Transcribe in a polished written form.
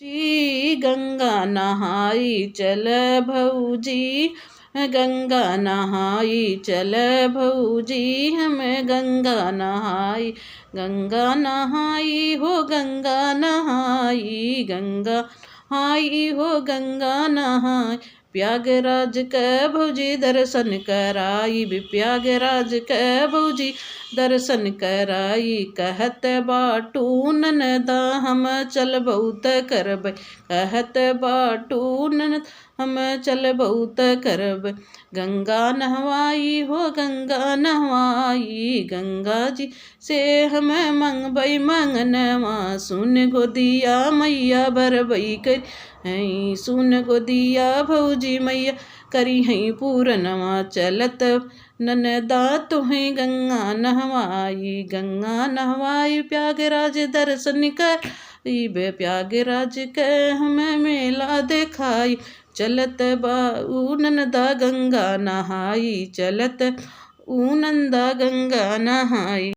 जी गंगा नहाई चल भौजी, गंगा नहाई चल भौजी, हम गंगा नहाई। गंगा नहाई हो गंगा नहाई, गंगा नहाई हो गंगा नहाई। प्रयागराज कै भौजी दर्शन कराई, प्रयागराज कै भौजी दर्शन कराई। कहत बाटू ननदा हम चलबौ त करबै, कहत बाटू ननद हम चलबौ त करबै। गंगा नहवाई हो गंगा नहवाई, गंगा जी से हम मंगबै मंगनवा। सुन गोदिया मैया बरबै करी, सुन गोदिया भौजी मैया करी हैं पूरनवा। चलत ननदा तुहें गंगा नहवाई, गंगा नहवाई प्रयागराज दर्शन कराई। प्रयागराज के हमें मेला दिखाई। चलत बाऊ ननदा गंगा नहाई, चलत ऊ नंदा गंगा नहाई।